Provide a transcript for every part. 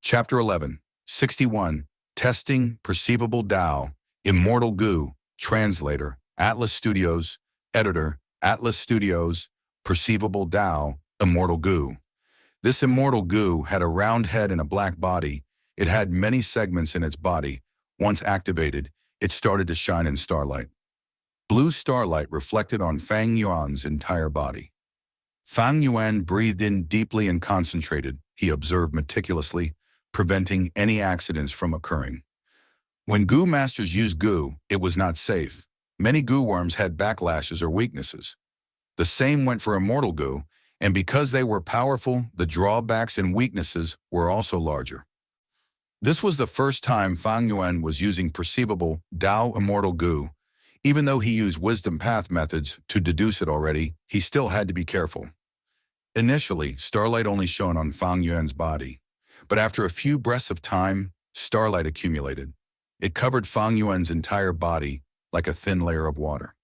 Chapter 11, 61, Testing Perceivable Tao, Immortal Goo, Translator, Atlas Studios, Editor, Atlas Studios, Perceivable Tao, Immortal Goo. This immortal goo had a round head and a black body. It had many segments in its body. Once activated, it started to shine in starlight. Blue starlight reflected on Fang Yuan's entire body. Fang Yuan breathed in deeply and concentrated. He observed meticulously, preventing any accidents from occurring. When goo masters used goo, it was not safe. Many goo worms had backlashes or weaknesses. The same went for immortal goo, and because they were powerful, the drawbacks and weaknesses were also larger. This was the first time Fang Yuan was using perceivable Tao immortal goo. Even though he used wisdom path methods to deduce it already, he still had to be careful. Initially, starlight only shone on Fang Yuan's body, but after a few breaths of time, starlight accumulated. It covered Fang Yuan's entire body like a thin layer of water.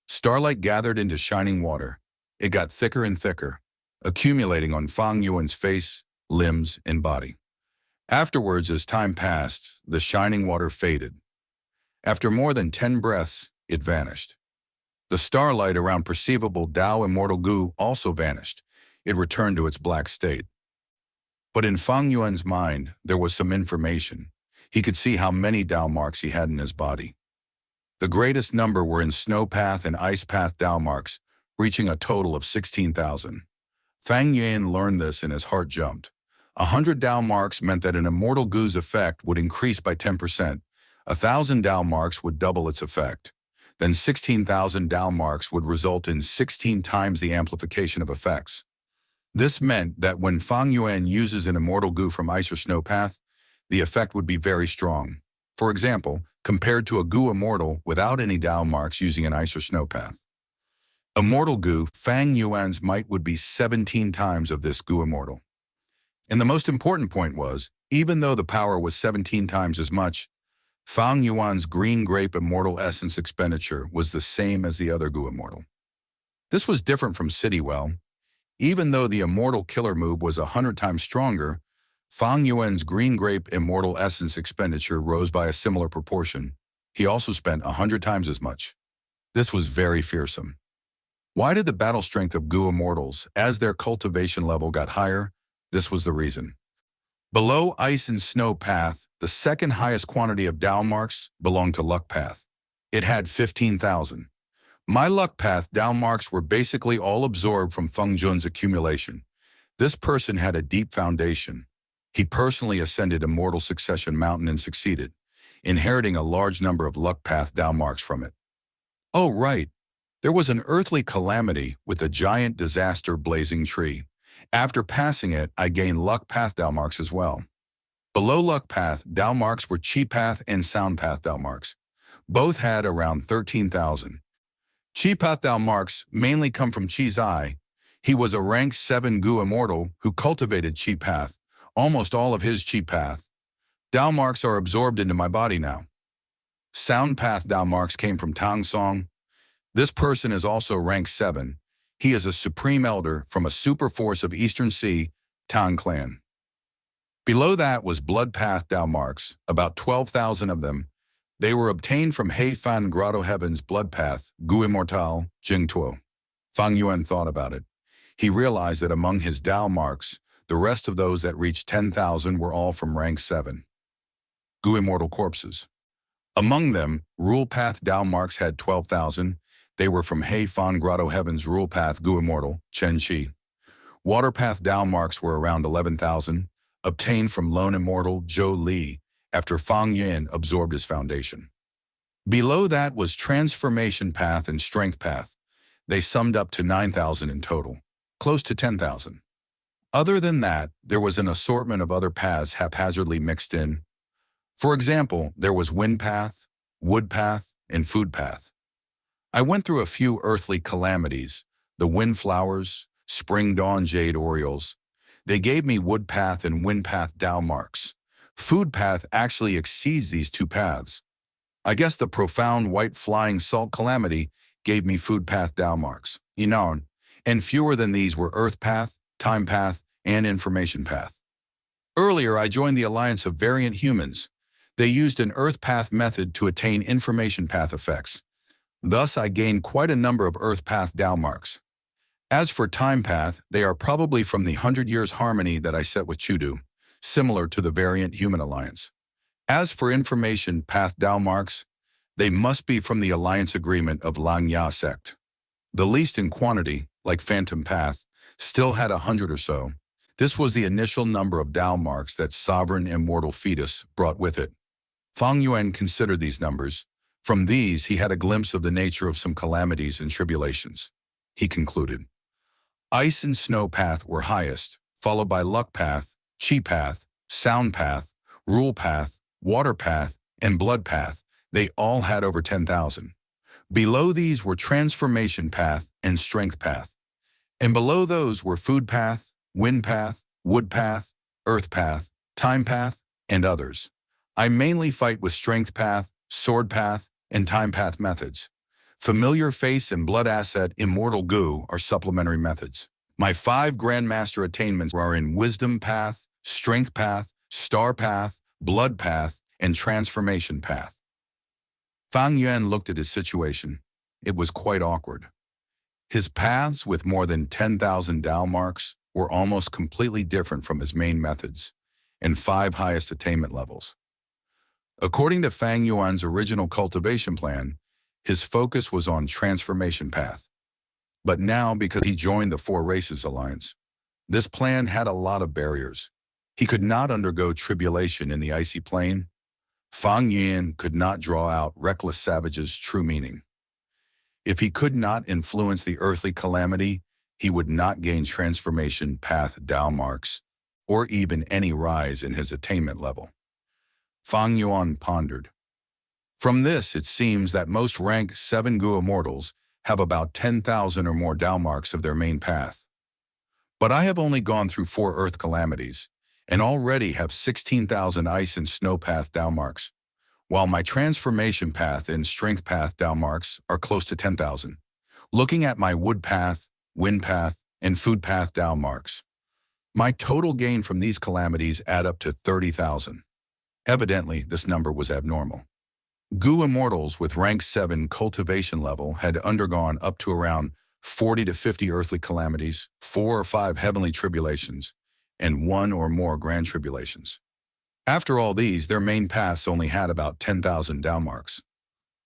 Starlight gathered into shining water. It got thicker and thicker, accumulating on Fang Yuan's face, limbs, and body. Afterwards, as time passed, the shining water faded. After more than 10 breaths, it vanished. The starlight around perceivable Tao immortal goo also vanished. It returned to its black state. But in Fang Yuan's mind, there was some information. He could see how many Tao marks he had in his body. The greatest number were in snow path and ice path Tao marks, reaching a total of 16,000. Fang Yuan learned this and his heart jumped. 100 Tao marks meant that an immortal goo's effect would increase by 10%. 1,000 Tao marks would double its effect. Then 16,000 Tao marks would result in 16 times the amplification of effects. This meant that when Fang Yuan uses an immortal goo from ice or snow path, the effect would be very strong. For example, compared to a goo immortal without any Tao marks using an ice or snow path. Immortal goo, Fang Yuan's might would be 17 times of this goo immortal. And the most important point was, even though the power was 17 times as much, Fang Yuan's green grape immortal essence expenditure was the same as the other goo immortal. This was different from Citywell. Even though the immortal killer move was 100 times stronger, Fang Yuan's green grape immortal essence expenditure rose by a similar proportion. He also spent 100 times as much. This was very fearsome. Why did the battle strength of goo immortals, as their cultivation level got higher? This was the reason. Below ice and snow path, the second highest quantity of Tao marks belonged to luck path. It had 15,000. My luck path Tao marks were basically all absorbed from Feng Jun's accumulation. This person had a deep foundation. He personally ascended Immortal Succession Mountain and succeeded, inheriting a large number of luck path Tao marks from it. Oh, right. There was an earthly calamity with a giant disaster blazing tree. After passing it, I gained luck path Tao marks as well. Below luck path, Tao marks were chi path and sound path Tao marks. Both had around 13,000. Chi path Tao marks mainly come from Chi's eye. He was a rank 7 goo immortal who cultivated chi path. Almost all of his chi path Tao marks are absorbed into my body now. Sound path Tao marks came from Tang Song. This person is also rank 7. He is a supreme elder from a super force of Eastern Sea, Tang clan. Below that was blood path Tao marks, about 12,000 of them. They were obtained from Heifan Grotto Heaven's blood path, Gu Immortal, Jingtuo. Fang Yuan thought about it. He realized that among his Tao marks, the rest of those that reached 10,000 were all from rank 7. Gu Immortal corpses. Among them, Rule Path Tao marks had 12,000. They were from Heifan Grotto Heaven's Rule Path Gu Immortal, Chen Qi. Water Path Tao marks were around 11,000, obtained from Lone Immortal Zhou Li after Fang Yuan absorbed his foundation. Below that was Transformation Path and Strength Path. They summed up to 9,000 in total, close to 10,000. Other than that, there was an assortment of other paths haphazardly mixed in. For example, there was Wind Path, Wood Path, and Food Path. I went through a few earthly calamities, the wind flowers, spring dawn jade orioles. They gave me Wood Path and Wind Path Tao marks. Food Path actually exceeds these two paths. I guess the profound white flying salt calamity gave me Food Path Tao marks, and fewer than these were Earth Path, Time Path, and Information Path. Earlier, I joined the Alliance of Variant Humans. They used an Earth Path method to attain information path effects. Thus, I gained quite a number of Earth Path Tao marks. As for Time Path, they are probably from the 100 Years Harmony that I set with Chudu, similar to the Variant Human Alliance. As for Information Path Tao marks, they must be from the Alliance Agreement of Lang Ya sect. The least in quantity, like Phantom Path, still had 100 or so. This was the initial number of Tao marks that Sovereign Immortal Fetus brought with it. Fang Yuan considered these numbers. From these, he had a glimpse of the nature of some calamities and tribulations. He concluded, Ice and Snow Path were highest, followed by Luck Path, Chi Path, Sound Path, Rule Path, Water Path, and Blood Path. They all had over 10,000. Below these were Transformation Path and Strength Path. And below those were Food Path, Wind Path, Wood Path, Earth Path, Time Path, and others. I mainly fight with Strength Path, Sword Path, and Time Path methods. Familiar Face and Blood Asset Immortal Goo are supplementary methods. My 5 Grandmaster attainments are in Wisdom Path, Strength Path, Star Path, Blood Path, and Transformation Path. Fang Yuan looked at his situation. It was quite awkward. His paths with more than 10,000 Tao marks were almost completely different from his main methods and 5 highest attainment levels. According to Fang Yuan's original cultivation plan, his focus was on Transformation Path. But now, because he joined the 4 Races Alliance, this plan had a lot of barriers. He could not undergo tribulation in the icy plain. Fang Yuan could not draw out Reckless Savage's true meaning. If he could not influence the earthly calamity, he would not gain Transformation Path Tao marks, or even any rise in his attainment level. Fang Yuan pondered. From this, it seems that most rank 7 Gu Immortals have about 10,000 or more Tao marks of their main path. But I have only gone through 4 Earth calamities, and already have 16,000 Ice and Snow Path Tao marks, while my Transformation Path and Strength Path Tao marks are close to 10,000. Looking at my Wood Path, Wind Path, and Food Path Tao marks, my total gain from these calamities add up to 30,000. Evidently, this number was abnormal. Gu Immortals with rank 7 cultivation level had undergone up to around 40 to 50 earthly calamities, 4 or 5 heavenly tribulations, and 1 or more grand tribulations. After all these, their main paths only had about 10,000 Tao marks.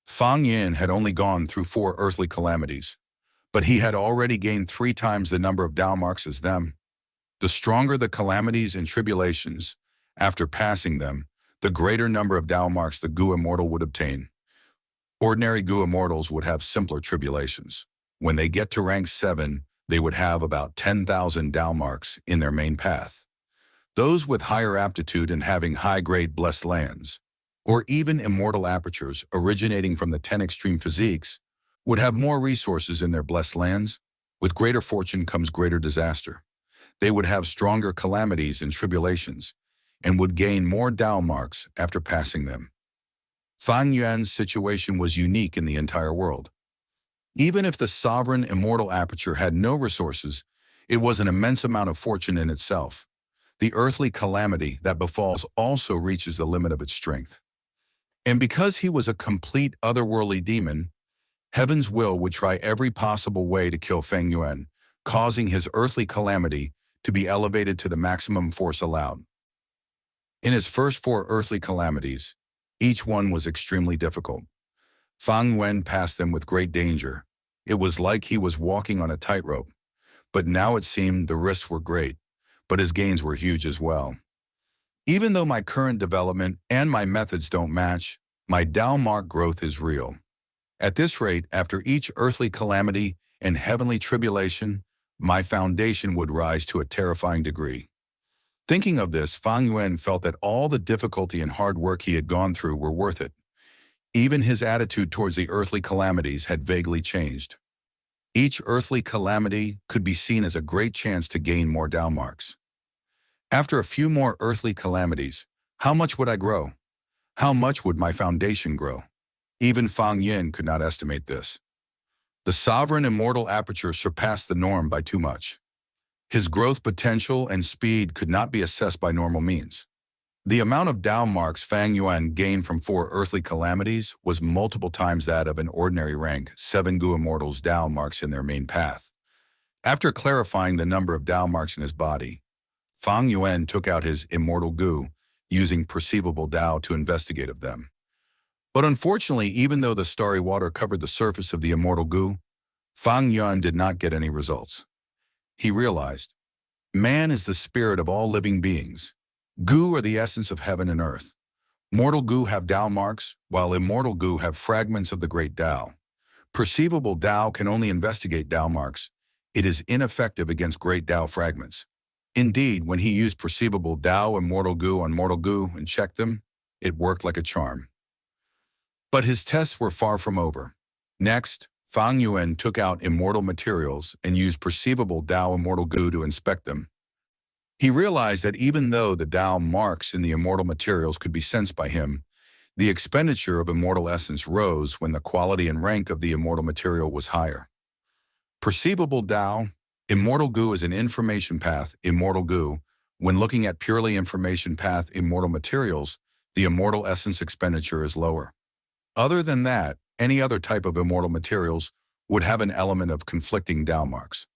Fang Yin had only gone through 4 earthly calamities, but he had already gained 3 times the number of Tao marks as them. The stronger the calamities and tribulations, after passing them, the greater number of Tao marks the Gu Immortal would obtain. Ordinary Gu Immortals would have simpler tribulations. When they get to rank 7, they would have about 10,000 Tao marks in their main path. Those with higher aptitude and having high-grade blessed lands, or even immortal apertures originating from the 10 extreme physiques, would have more resources in their blessed lands. With greater fortune comes greater disaster. They would have stronger calamities and tribulations, and would gain more Tao marks after passing them. Fang Yuan's situation was unique in the entire world. Even if the sovereign immortal aperture had no resources, it was an immense amount of fortune in itself. The earthly calamity that befalls also reaches the limit of its strength. And because he was a complete otherworldly demon, Heaven's will would try every possible way to kill Fang Yuan, causing his earthly calamity to be elevated to the maximum force allowed. In his first 4 earthly calamities, each one was extremely difficult. Fang Yuan passed them with great danger. It was like he was walking on a tightrope. But now it seemed the risks were great, but his gains were huge as well. Even though my current development and my methods don't match, my Tao mark growth is real. At this rate, after each earthly calamity and heavenly tribulation, my foundation would rise to a terrifying degree. Thinking of this, Fang Yuan felt that all the difficulty and hard work he had gone through were worth it. Even his attitude towards the earthly calamities had vaguely changed. Each earthly calamity could be seen as a great chance to gain more Tao marks. After a few more earthly calamities, how much would I grow? How much would my foundation grow? Even Fang Yin could not estimate this. The sovereign immortal aperture surpassed the norm by too much. His growth potential and speed could not be assessed by normal means. The amount of Dao marks Fang Yuan gained from 4 earthly calamities was multiple times that of an ordinary rank 7 Gu Immortals Dao marks in their main path. After clarifying the number of Dao marks in his body, Fang Yuan took out his Immortal Gu, using Perceivable Dao to investigate of them. But unfortunately, even though the starry water covered the surface of the Immortal Gu, Fang Yuan did not get any results. He realized, man is the spirit of all living beings. Gu are the essence of heaven and earth. Mortal Gu have Dao marks, while Immortal Gu have fragments of the great Dao. Perceivable Dao can only investigate Dao marks. It is ineffective against great Dao fragments. Indeed, when he used Perceivable Dao and Mortal Gu on Mortal Gu and checked them, it worked like a charm. But his tests were far from over. Next, Fang Yuan took out immortal materials and used Perceivable Dao Immortal Gu to inspect them. He realized that even though the Dao marks in the immortal materials could be sensed by him, the expenditure of immortal essence rose when the quality and rank of the immortal material was higher. Perceivable Dao, Immortal Gu is an information path, Immortal Gu. When looking at purely information path immortal materials, the immortal essence expenditure is lower. Other than that, any other type of immortal materials would have an element of conflicting Dao marks.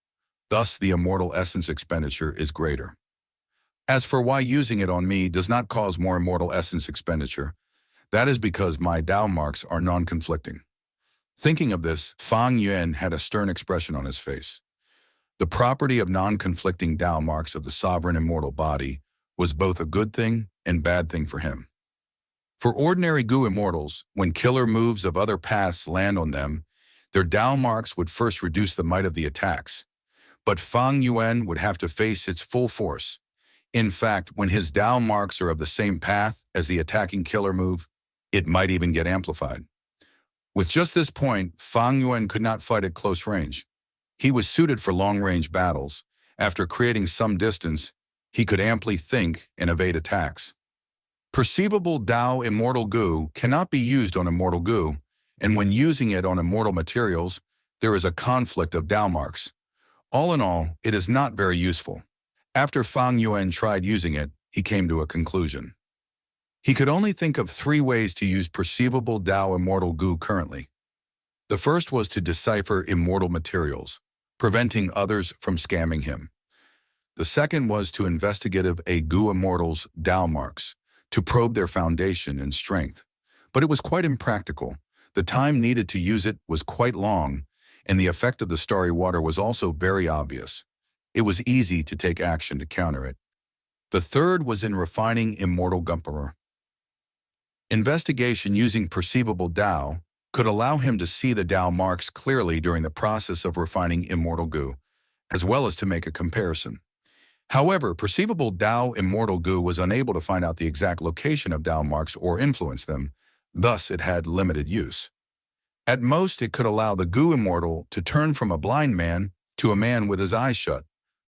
Thus, the immortal essence expenditure is greater. As for why using it on me does not cause more immortal essence expenditure, that is because my Dao marks are non-conflicting. Thinking of this, Fang Yuan had a stern expression on his face. The property of non-conflicting Dao marks of the sovereign immortal body was both a good thing and bad thing for him. For ordinary Gu immortals, when killer moves of other paths land on them, their Dao marks would first reduce the might of the attacks. But Fang Yuan would have to face its full force. In fact, when his Dao marks are of the same path as the attacking killer move, it might even get amplified. With just this point, Fang Yuan could not fight at close range. He was suited for long-range battles. After creating some distance, he could amply think and evade attacks. Perceivable Dao Immortal Gu cannot be used on Immortal Gu, and when using it on immortal materials, there is a conflict of Dao marks. All in all, it is not very useful. After Fang Yuan tried using it, he came to a conclusion. He could only think of 3 ways to use Perceivable Dao Immortal Gu currently. The first was to decipher immortal materials, preventing others from scamming him. The second was to investigate a Gu Immortals' Dao marks, to probe their foundation and strength. But it was quite impractical. The time needed to use it was quite long, and the effect of the starry water was also very obvious. It was easy to take action to counter it. The third was in refining Immortal Gumperer. Investigation using Perceivable Dao could allow him to see the Dao marks clearly during the process of refining Immortal Gu, as well as to make a comparison. However, Perceivable Dao Immortal Gu was unable to find out the exact location of Dao marks or influence them, thus it had limited use. At most, it could allow the Gu Immortal to turn from a blind man to a man with his eyes shut.